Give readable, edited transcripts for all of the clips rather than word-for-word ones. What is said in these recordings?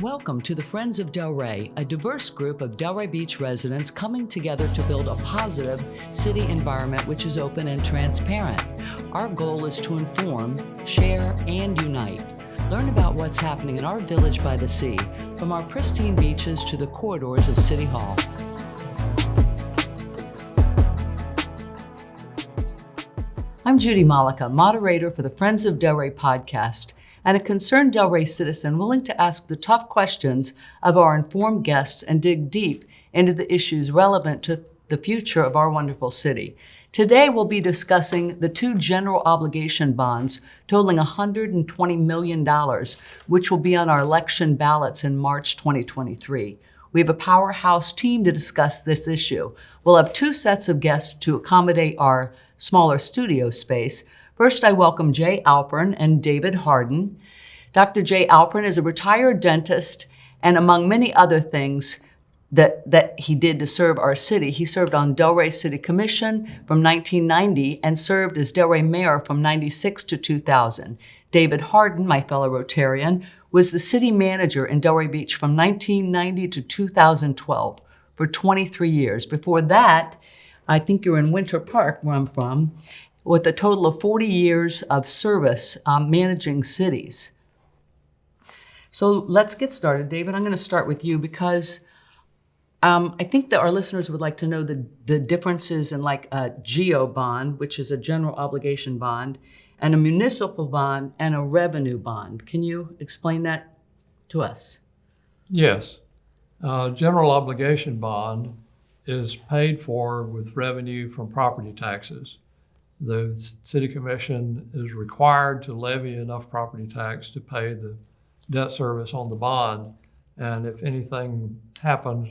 Welcome to the Friends of Delray, a diverse group of Delray Beach residents coming together to build a positive city environment which is open and transparent. Our goal is to inform, share, and unite. Learn about what's happening in our village by the sea, from our pristine beaches to the corridors of City Hall. I'm Judy Malika, moderator for the Friends of Delray podcast, and a concerned Delray citizen willing to ask the tough questions of our informed guests and dig deep into the issues relevant to the future of our wonderful city. Today, we'll be discussing the two general obligation bonds totaling $120 million, which will be on our election ballots in March 2023. We have a powerhouse team to discuss this issue. We'll have two sets of guests to accommodate our smaller studio space. First, I welcome Jay Alpern and David Harden. Dr. Jay Alpern is a retired dentist, and among many other things that he did to serve our city, he served on Delray City Commission from 1990 and served as Delray Mayor from 96 to 2000. David Harden, my fellow Rotarian, was the city manager in Delray Beach from 1990 to 2012 for 23 years. Before that, I think you're in Winter Park, where I'm from, with a total of 40 years of service managing cities. So let's get started. David, I'm going to start with you because I think that our listeners would like to know the differences in like a GO bond, which is a general obligation bond, and a municipal bond and a revenue bond. Can you explain that to us? Yes. General obligation bond is paid for with revenue from property taxes. The City Commission is required to levy enough property tax to pay the debt service on the bond. And if anything happens,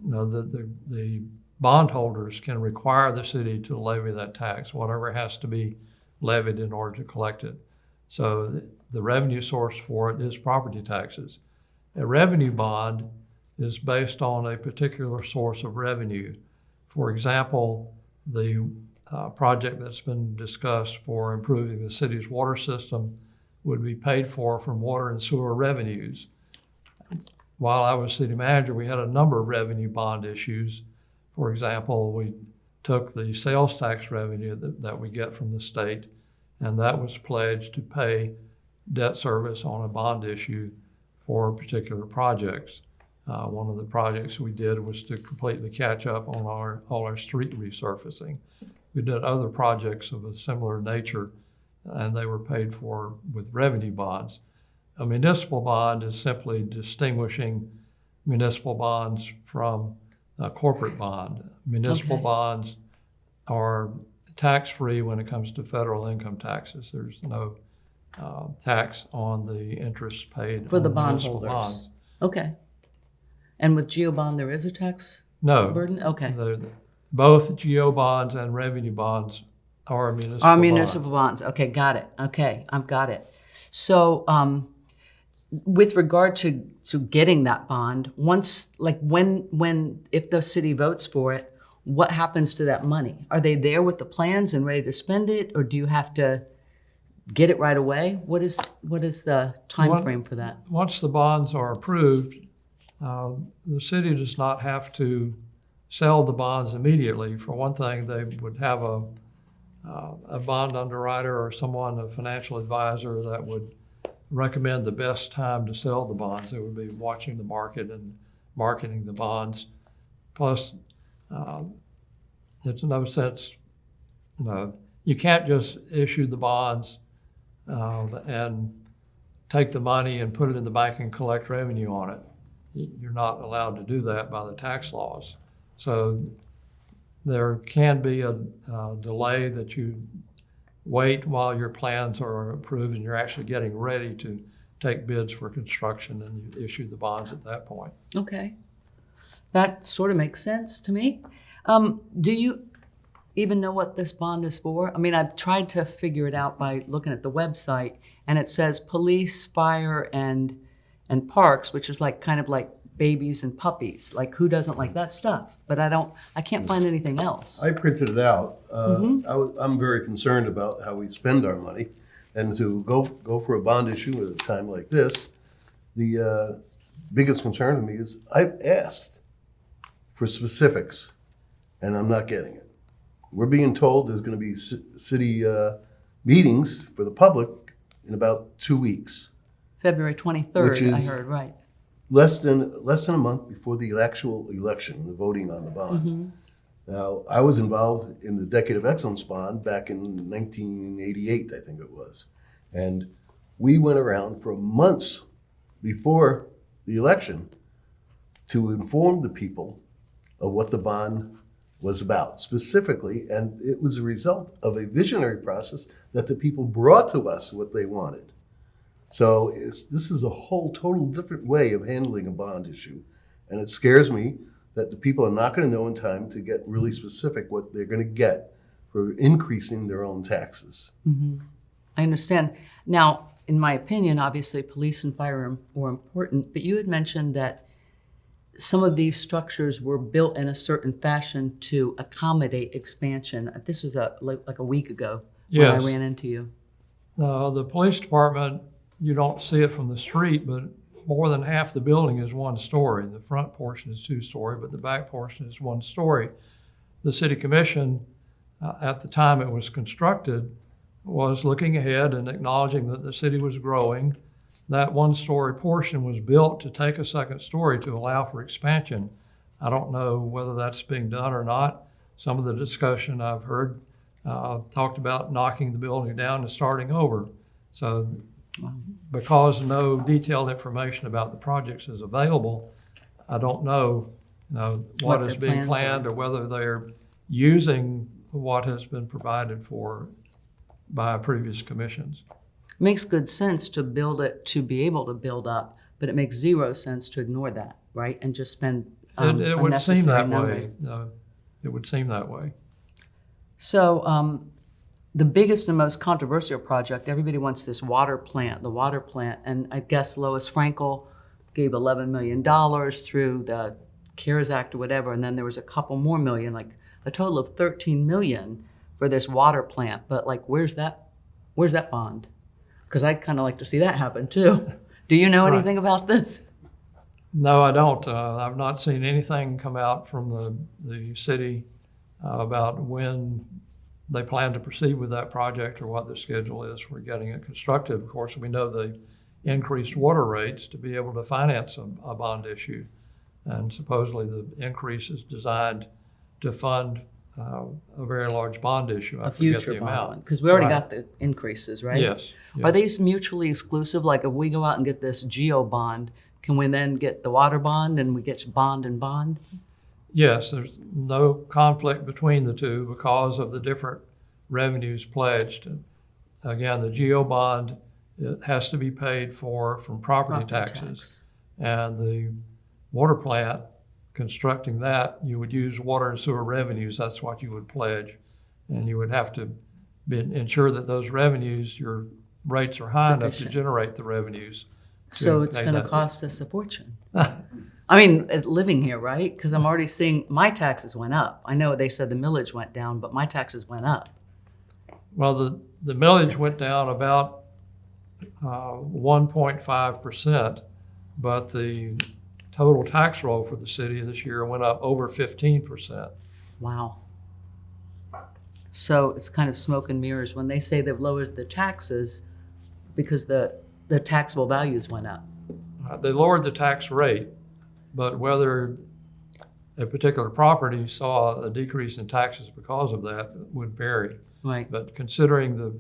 the bondholders can require the city to levy that tax, whatever has to be levied in order to collect it. So the revenue source for it is property taxes. A revenue bond is based on a particular source of revenue. For example, the project that's been discussed for improving the city's water system would be paid for from water and sewer revenues. While I was city manager, we had a number of revenue bond issues. For example, we took the sales tax revenue that we get from the state, and that was pledged to pay debt service on a bond issue for particular projects. One of the projects we did was to completely catch up on all our street resurfacing. We did other projects of a similar nature, and they were paid for with revenue bonds. A municipal bond is simply distinguishing municipal bonds from a corporate bond. Municipal bonds are tax-free when it comes to federal income taxes. There's no tax on the interest paid for on the municipal bondholders. Bonds. Okay. And with GO bond, there is a tax burden? Okay. Both GO bonds and revenue bonds are municipal Are municipal bonds. Okay, got it. Okay, I've got it. So with regard to getting that bond, once, like if the city votes for it, what happens to that money? Are they there with the plans and ready to spend it, or do you have to get it right away? What is the time frame for that? Once the bonds are approved, the city does not have to sell the bonds immediately. For one thing, they would have a bond underwriter or someone, a financial advisor, that would recommend the best time to sell the bonds. They would be watching the market and marketing the bonds. Plus, it's no sense, you can't just issue the bonds and take the money and put it in the bank and collect revenue on it. You're not allowed to do that by the tax laws. So there can be a delay that you wait while your plans are approved and you're actually getting ready to take bids for construction, and you issue the bonds at that point. Okay. That sort of makes sense to me. Do you even know what this bond is for? I mean, I've tried to figure it out by looking at the website, and it says police, fire, and parks, which is like kind of like babies and puppies. Like, who doesn't like that stuff? But I can't find anything else. I printed it out. I'm very concerned about how we spend our money, and to go for a bond issue at a time like this, the biggest concern to me is I've asked for specifics, and I'm not getting it. We're being told there's going to be city meetings for the public in about 2 weeks. February 23rd, Which is- I heard, right. Less than a month before the actual election, the voting on the bond. Now, I was involved in the Decade of Excellence bond back in 1988, I think it was. And we went around for months before the election to inform the people of what the bond was about specifically. And it was a result of a visionary process that the people brought to us what they wanted. So this is a whole total different way of handling a bond issue. And it scares me that the people are not going to know in time to get really specific what they're going to get for increasing their own taxes. I understand. Now, in my opinion, obviously police and fire are important, but you had mentioned that some of these structures were built in a certain fashion to accommodate expansion. This was like a week ago when I Yes. ran into you. The police department, you don't see it from the street, but more than half the building is one story. The front portion is 2-story, but the back portion is 1 story. The city commission, at the time it was constructed, was looking ahead and acknowledging that the city was growing. That 1-story portion was built to take a 2nd story to allow for expansion. I don't know whether that's being done or not. Some of the discussion I've heard talked about knocking the building down and starting over. So because no detailed information about the projects is available, I don't know, what is their being plans planned are. or whether they're using what has been provided for by previous commissions. Makes good sense to build it to be able to build up, but it makes zero sense to ignore that, right? And just spend It would seem unnecessary that money. way. It would seem that way. So the biggest and most controversial project, everybody wants this water plant, the water plant. And I guess Lois Frankel gave $11 million through the CARES Act or whatever. And then there was a couple more million, like a total of $13 million for this water plant. But like, where's that bond? Because I'd kind of like to see that happen too. Do you know Right. anything about this? No, I don't. I've not seen anything come out from the city about when they plan to proceed with that project or what the schedule is for getting it constructed. Of course, we know the increased water rates to be able to finance a bond issue. And supposedly the increase is designed to fund a very large bond issue. I A forget future the bond amount. one? Because we already Right. got the increases, right? Yes. Are these mutually exclusive? Like if we go out and get this geo bond, can we then get the water bond and we get bond and bond? Yes, there's no conflict between the two because of the different revenues pledged. Again, the geo bond, it has to be paid for from property taxes. And the water plant, constructing that, you would use water and sewer revenues. That's what you would pledge. And you would have to ensure that those revenues, your rates are high enough to Sufficient. generate the revenues. So it's pay going to that. cost us a fortune. I mean, as living here, right? Because I'm already seeing my taxes went up. I know they said the millage went down, but my taxes went up. Well, the millage went down about 1.5%, but the total tax roll for the city this year went up over 15%. Wow. So it's kind of smoke and mirrors when they say they've lowered the taxes because the taxable values went up. They lowered the tax rate, but whether a particular property saw a decrease in taxes because of that would vary. Right. But considering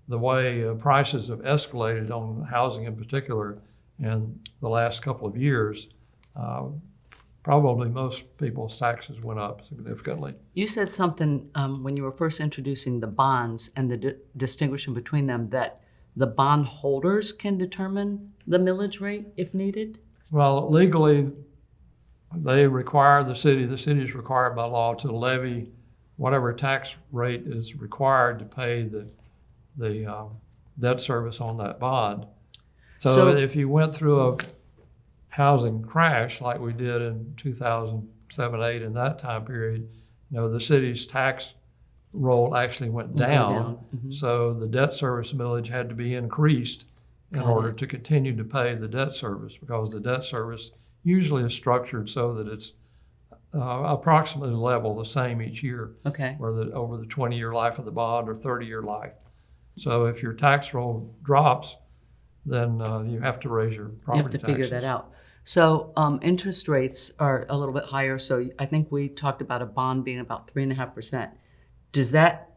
the way prices have escalated on housing in particular in the last couple of years, probably most people's taxes went up significantly. You said something when you were first introducing the bonds and the distinguishing between them that the bond holders can determine the millage rate if needed? Well, legally, they require the city is required by law to levy whatever tax rate is required to pay the debt service on that bond. So if you went through a housing crash like we did in 2007, 8, in that time period, the city's tax roll actually went down. Mhm. So the debt service millage had to be increased in Got order it. to continue to pay the debt service, because the debt service usually is structured so that it's approximately level, the same each year, Okay. over the 20-year life of the bond or 30-year life. So if your tax roll drops, then you have to raise your You property have to taxes. figure that out. So interest rates are a little bit higher. So I think we talked about a bond being about 3.5%. Does that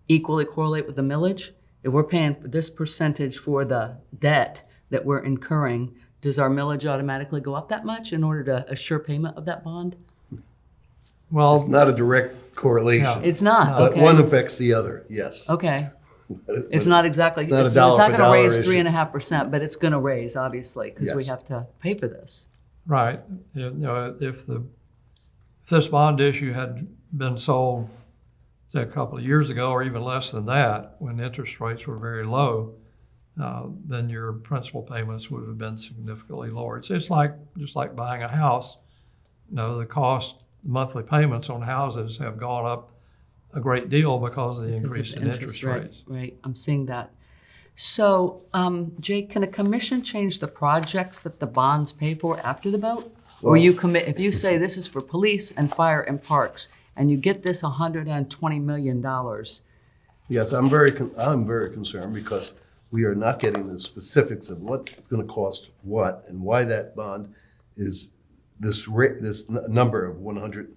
equally correlate with the millage? If we're paying for this percentage for the debt that we're incurring, does our millage automatically go up that much in order to assure payment of that bond? Well, It's not a direct correlation, Yeah. It's not. but Okay. one affects the other, yes. Okay. But It's not exactly. It's not a it's dollar not for going to dollar raise issue. 3.5%, but it's going to raise obviously because we Yes. have to pay for this. right. If this bond issue had been sold, say, a couple of years ago, or even less than that, when interest rates were very low, then your principal payments would have been significantly lower. It's just like buying a house. The monthly payments on houses have gone up a great deal because of the Because of increase the in interest rates. Right. I'm seeing that. So, Jake, can a commission change the projects that the bonds pay for after the vote? Or Well- you commit, if you say this is for police and fire and parks, and you get this $120 million, Yes, I'm very concerned because we are not getting the specifics of what it's going to cost what and why that bond is this number of 100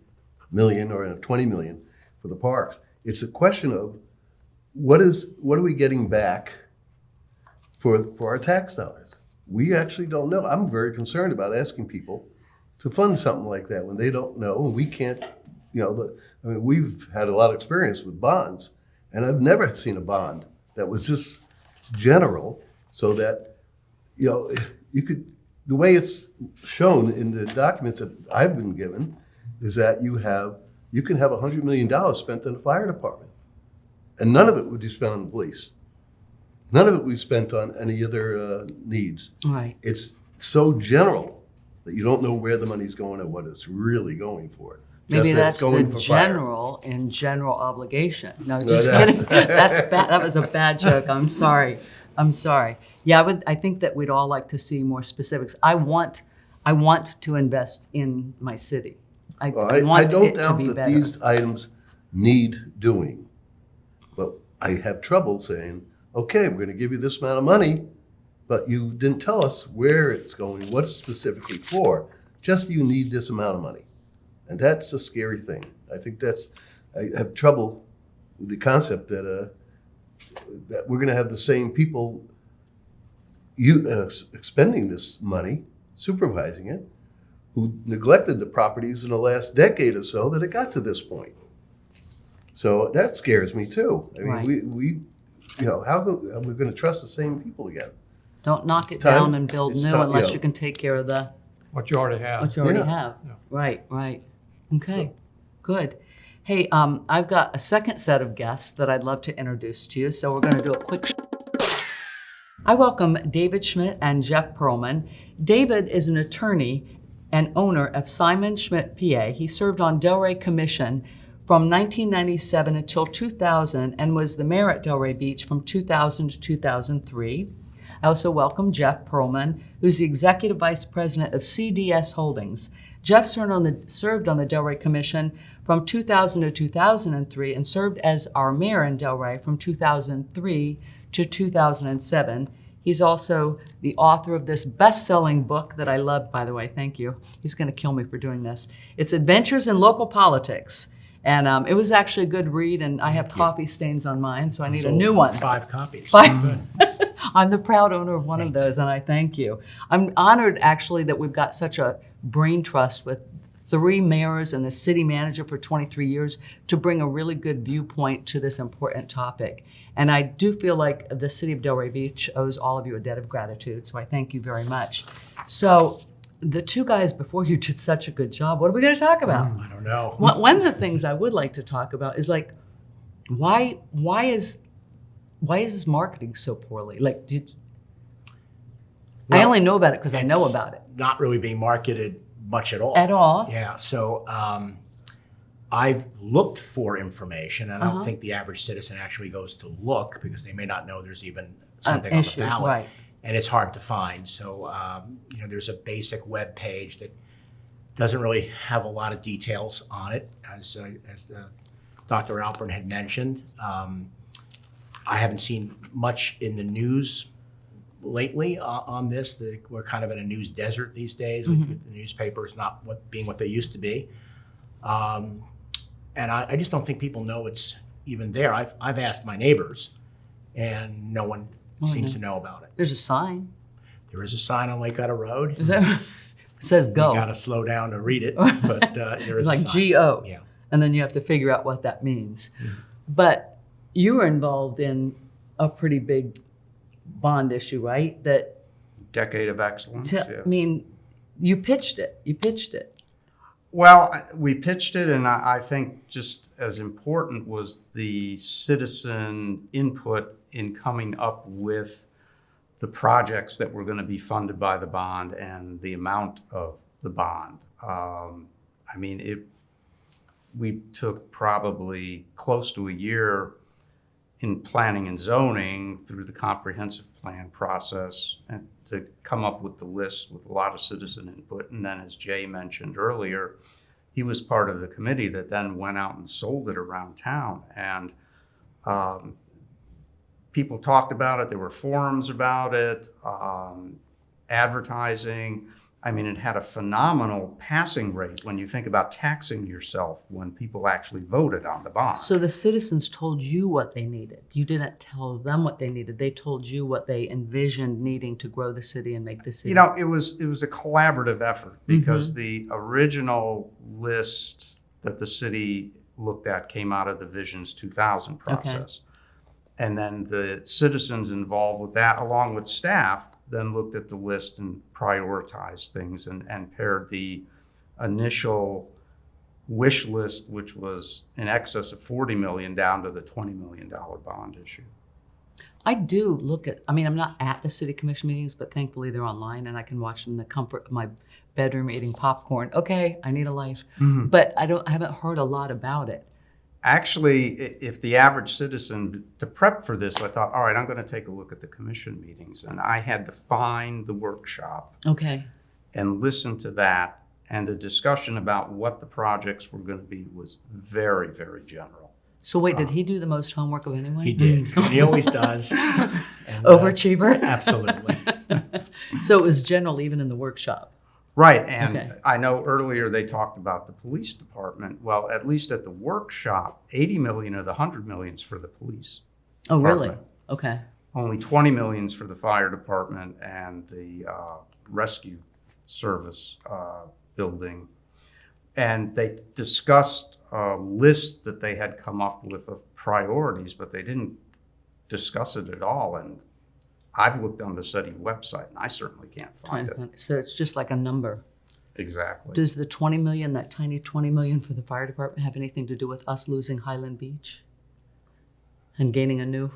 million or 20 million for the parks. It's a question of what are we getting back for our tax dollars? We actually don't know. I'm very concerned about asking people to fund something like that when they don't know and we can't. We've had a lot of experience with bonds, and I've never seen a bond that was just general, so that you could. The way it's shown in the documents that I've been given is that you can have $100 million spent on the fire department, and none of it would be spent on the police. None of it would be spent on any other needs. right? It's so general that you don't know where the money's going or what it's really going for. Maybe Just that that's it's going the for fire. general in general obligation. No, just that's- kidding. That's bad. That was a bad joke. I'm sorry. Yeah, I think that we'd all like to see more specifics. I want to invest in my city. I I want don't it to doubt be that better. these items need doing, but I have trouble saying, okay, we're going to give you this amount of money, but you didn't tell us where it's going, what it's specifically for. Just you need this amount of money. And that's a scary thing. I think I have trouble with the concept that we're going to have the same people expending this money, supervising it, who neglected the properties in the last decade or so that it got to this point. So that scares me too. I mean, Right. we how are we going to trust the same people again? Don't knock it It's time- down and build it's new time, unless yeah. you can take care of the What you already have. what you already Yeah. have. Yeah. Right. Okay, good. Hey, I've got a second set of guests that I'd love to introduce to you, so we're going to do a quick. I welcome David Schmidt and Jeff Perlman. David is an attorney and owner of Simon Schmidt PA. He served on Delray Commission from 1997 until 2000 and was the mayor at Delray Beach from 2000 to 2003. I also welcome Jeff Perlman, who's the executive vice president of CDS Holdings. Jeff served on the Delray Commission from 2000 to 2003 and served as our mayor in Delray from 2003 to 2007. He's also the author of this best-selling book that I love, by the way. Thank you. He's going to kill me for doing this. It's Adventures in Local Politics. And it was actually a good read, and I have coffee stains on mine, so I need a new one. 5 copies. Fine. I'm the proud owner of one of those, and I thank you. I'm honored, actually, that we've got such a brain trust with 3 mayors and the city manager for 23 years to bring a really good viewpoint to this important topic. And I do feel like the city of Delray Beach owes all of you a debt of gratitude, so I thank you very much. So the 2 guys before you did such a good job. What are we going to talk about? I don't know. One of the things I would like to talk about is like, why is this marketing so poorly? Like, I Well, only know about it because I know it's about it. Not really being marketed much at all. At all? Yeah. So I've looked for information, and I don't think the average citizen actually goes to look because they may not know there's even something on the issue, ballot. right. and it's hard to find. So, there's a basic web page that doesn't really have a lot of details on it, as Dr. Alpern had mentioned. I haven't seen much in the news lately on this. We're kind of in a news desert these days, with the newspapers not being what they used to be. And I just don't think people know it's even there. I've asked my neighbors, and no one seems to know about it. There's a sign. There is a sign on Lake Gutter Road. Is that? It says go. You got to slow down to read it, but there is It's like a sign. G-O. Yeah. And then you have to figure out what that means. But you were involved in a pretty big bond issue, right? That, Decade of excellence. I Yes. mean, you pitched it. Well, we pitched it, and I think just as important was the citizen input in coming up with the projects that were going to be funded by the bond and the amount of the bond. We took probably close to a year in planning and zoning through the comprehensive plan process and to come up with the list with a lot of citizen input. And then, as Jay mentioned earlier, he was part of the committee that then went out and sold it around town. And people talked about it. There were forums about it, advertising. I mean, it had a phenomenal passing rate when you think about taxing yourself when people actually voted on the bond. So the citizens told you what they needed. You didn't tell them what they needed. They told you what they envisioned needing to grow the city and make the city. It was a collaborative effort because the original list that the city looked at came out of the Visions 2000 process. And then the citizens involved with that, along with staff, then looked at the list and prioritized things and pared the initial wish list, which was in excess of $40 million, down to the $20 million bond issue. I do look at, I'm not at the city commission meetings, but thankfully they're online and I can watch them in the comfort of my bedroom eating popcorn. Okay, I need a life. But I haven't heard a lot about it. Actually, if the average citizen, to prep for this, I thought, all right, I'm going to take a look at the commission meetings. And I had to find the workshop Okay. and listen to that. And the discussion about what the projects were going to be was very, very general. So wait, did he do the most homework of anyone? He did. He always does. And, Overachiever? absolutely. So it was general even in the workshop. Right, and Okay. I know earlier they talked about the police department. Well, at least at the workshop, 80 million of the 100 millions for the police. Oh, really? department. Okay. Only 20 millions for the fire department and the rescue service building. And they discussed a list that they had come up with of priorities, but they didn't discuss it at all. And I've looked on the city website, and I certainly can't find it. So it's just like a number. Exactly. Does the 20 million, that tiny 20 million for the fire department, have anything to do with us losing Highland Beach and gaining a new?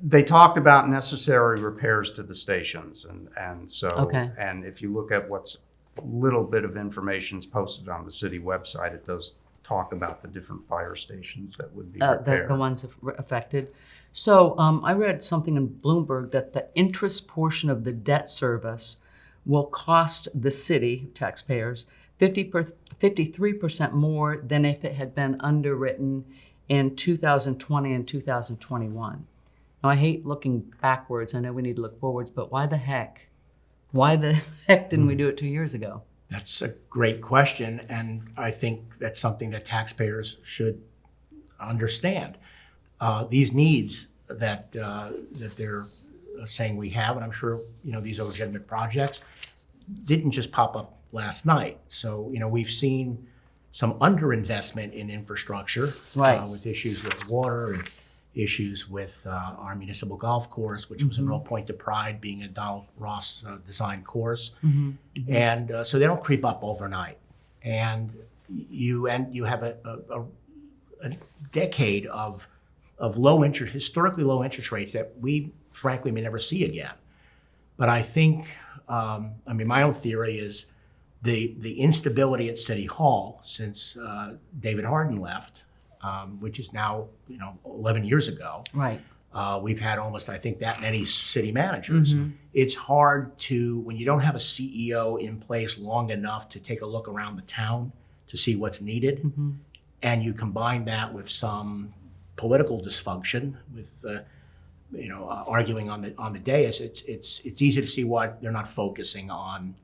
They talked about necessary repairs to the stations, and so, Okay. and if you look at what's little bit of information is posted on the city website, it does talk about the different fire stations that would be repaired. The ones affected. So I read something in Bloomberg that the interest portion of the debt service will cost the city, taxpayers, 53% more than if it had been underwritten in 2020 and 2021. Now, I hate looking backwards. I know we need to look forwards, but why the heck? Why the heck didn't we do it 2 years ago? That's a great question, and I think that's something that taxpayers should understand. These needs that they're saying we have, and I'm sure these are legitimate projects, didn't just pop up last night. So we've seen some underinvestment in infrastructure, Right. With issues with water and issues with our municipal golf course, which was a real point of pride, being a Donald Ross designed course. And so they don't creep up overnight. And you have a decade of historically low interest rates that we frankly may never see again. But I think, my own theory is the instability at City Hall since David Harden left, which is now 11 years ago, Right. We've had almost, I think, that many city managers. It's hard to, when you don't have a CEO in place long enough to take a look around the town to see what's needed, and you combine that with some political dysfunction, with arguing on the dais, it's easy to see why they're not focusing on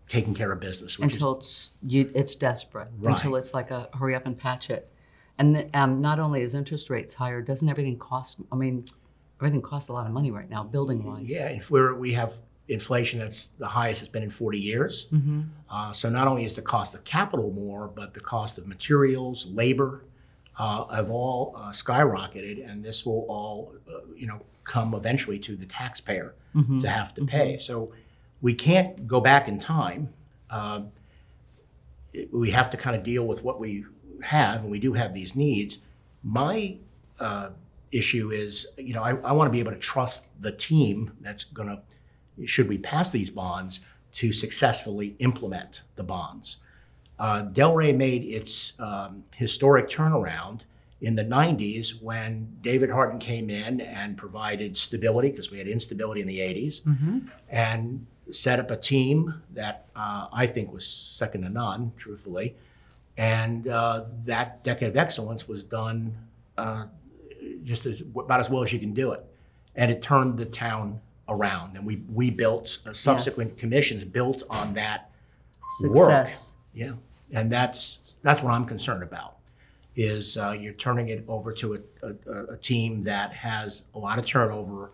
taking care of business. Until it's desperate, Right. until it's like a hurry up and patch it. And not only is interest rates higher, doesn't everything cost, everything costs a lot of money right now, building wise. Yeah, if we have inflation that's the highest it's been in 40 years. So not only is the cost of capital more, but the cost of materials, labor, have all skyrocketed, and this will all, come eventually to the taxpayer to have to pay. So we can't go back in time. We have to kind of deal with what we have, and we do have these needs. My issue is, I want to be able to trust the team that's going to, should we pass these bonds, to successfully implement the bonds. Delray made its historic turnaround in the 90s when David Harden came in and provided stability, because we had instability in the 80s, and set up a team that I think was second to none, truthfully. And that decade of excellence was done just about as well as you can do it. And it turned the town around. And we built, subsequent commissions built on that Success. work. Yeah. And that's what I'm concerned about, is you're turning it over to a team that has a lot of turnover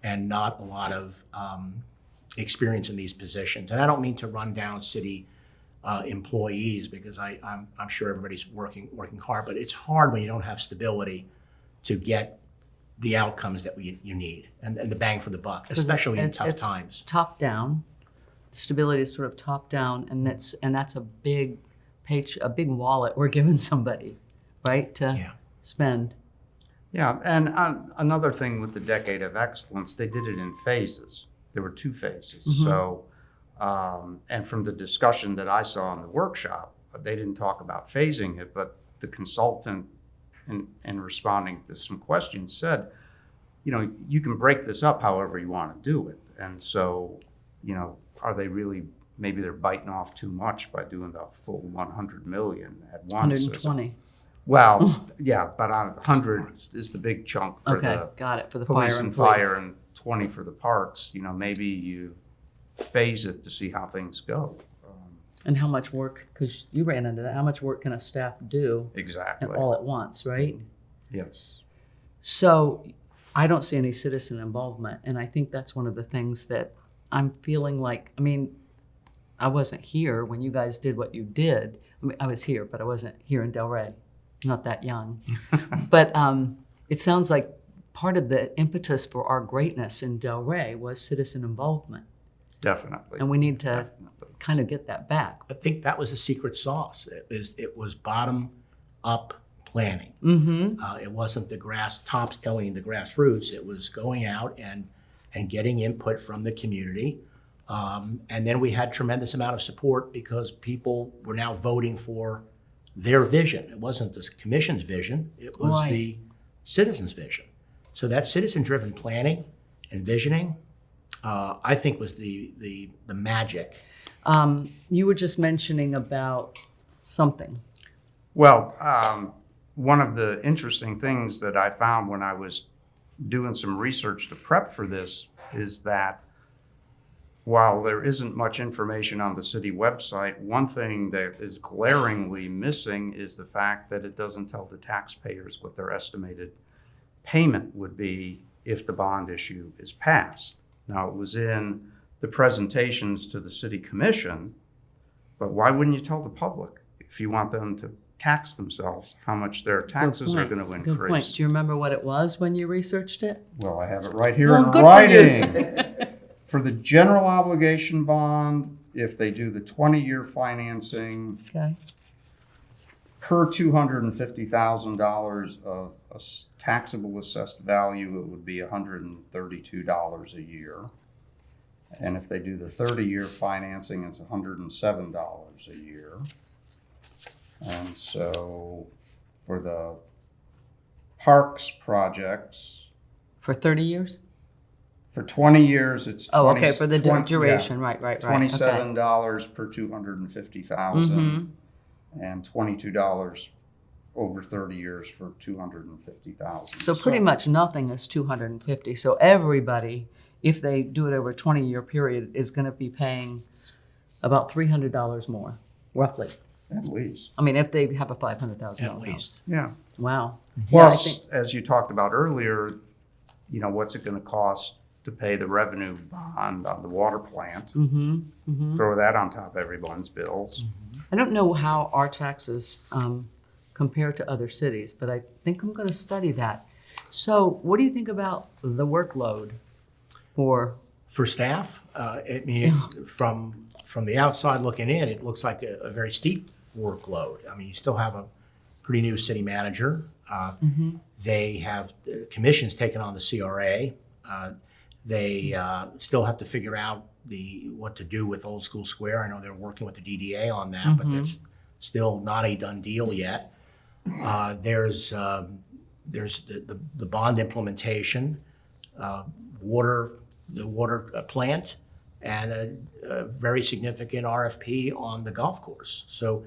and not a lot of experience in these positions. And I don't mean to run down city employees, because I'm sure everybody's working hard, but it's hard when you don't have stability to get the outcomes that you need and the bang for the buck, especially in tough times. Top down, stability is sort of top down, and that's a big wallet we're giving somebody, right, to spend. Yeah, and another thing with the Decade of Excellence, they did it in phases. There were 2 phases. So, and from the discussion that I saw in the workshop, they didn't talk about phasing it, but the consultant, in responding to some questions, said, you can break this up however you want to do it. And so, are they really, maybe they're biting off too much by doing the full 100 million at once? 120. Well, yeah, but 100 is the big chunk for the got it, for the police fire and and police. fire, and 20 for the parks. Maybe you phase it to see how things go. And how much work, because you ran into that, how much work can a staff do Exactly. all at once, right? Yes. So I don't see any citizen involvement, and I think that's one of the things that I'm feeling like, I wasn't here when you guys did what you did. I was here, but I wasn't here in Delray. Not that young. But it sounds like part of the impetus for our greatness in Delray was citizen involvement. Definitely. And we need to kind of get that back. I think that was the secret sauce. It was bottom up planning. It wasn't the tops telling the grassroots. It was going out and getting input from the community. And then we had tremendous amount of support because people were now voting for their vision. It wasn't the commission's vision. It was the citizens' vision. So that citizen-driven planning and visioning, I think, was the magic. You were just mentioning about something. Well, one of the interesting things that I found when I was doing some research to prep for this is that while there isn't much information on the city website, one thing that is glaringly missing is the fact that it doesn't tell the taxpayers what their estimated payment would be if the bond issue is passed. Now, it was in the presentations to the city commission, but why wouldn't you tell the public if you want them to tax themselves how much their taxes are going to increase? Good point. Do you remember what it was when you researched it? Well, I have it right here Well, in good for writing. For the general obligation bond, if they do the 20-year financing, Okay. per $250,000 of a taxable assessed value, it would be $132 a year. And if they do the 30-year financing, it's $107 a year. And so for the parks projects, For 30 years? For 20 years, it's Oh, 20 okay, for the 20 duration, right. Okay. $27 per 250,000, and $22 over 30 years for 250,000. So pretty much nothing is 250. So everybody, if they do it over a 20-year period, is going to be paying about $300 more, roughly. At least. I mean, if they have a $500,000 At house. least. Yeah. Wow. Plus, as you talked about earlier, what's it going to cost to pay the revenue bond on the water plant? Throw that on top of everyone's bills. I don't know how our taxes compare to other cities, but I think I'm going to study that. So what do you think about the workload for staff, I mean, from the outside looking in, it looks like a very steep workload. I mean, you still have a pretty new city manager. They have commissions taken on the CRA. They still have to figure out what to do with Old School Square. I know they're working with the DDA on that, but that's still not a done deal yet. There's the bond implementation, the water plant, and a very significant RFP on the golf course. So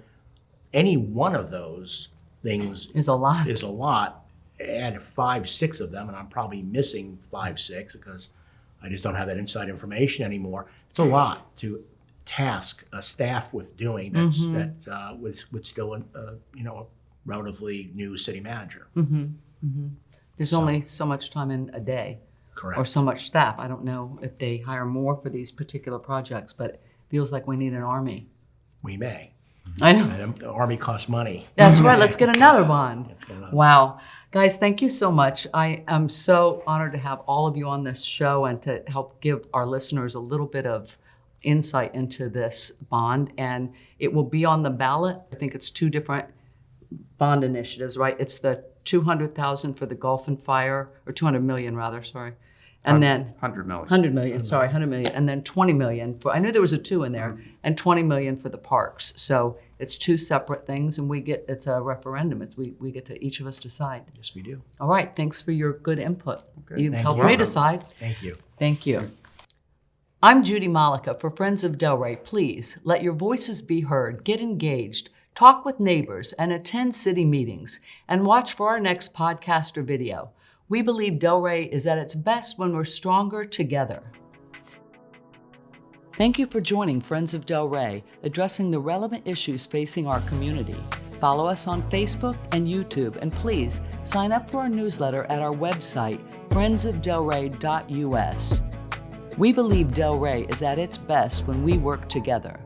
any one of those things is a lot. Add 5, 6 of them, and I'm probably missing 5, 6 because I just don't have that inside information anymore. It's a lot to task a staff with doing with still a relatively new city manager. There's only so much time in a day. Correct. Or so much staff. I don't know if they hire more for these particular projects, but it feels like we need an army. We may. I know. And the Army costs money. That's right. Let's get another bond. Let's get another. Wow. Guys, thank you so much. I am so honored to have all of you on this show and to help give our listeners a little bit of insight into this bond. And it will be on the ballot. I think it's 2 different bond initiatives, right? It's the $200,000 for the Gulf and Fire, or $200 million rather, sorry. And then $100 million. $100 million, sorry, $100 million, and then $20 million for, I knew there was a 2 in there, and $20 million for the parks. So it's 2 separate things, and it's a referendum. We get to each of us decide. Yes, we do. All right, thanks for your good input. Okay. You Thank helped you. me decide. Thank you. Thank you. I'm Judy Malika for Friends of Delray. Please let your voices be heard, get engaged, talk with neighbors, and attend city meetings, and watch for our next podcast or video. We believe Delray is at its best when we're stronger together. Thank you for joining Friends of Delray, addressing the relevant issues facing our community. Follow us on Facebook and YouTube, and please sign up for our newsletter at our website, friendsofdelray.us. We believe Delray is at its best when we work together.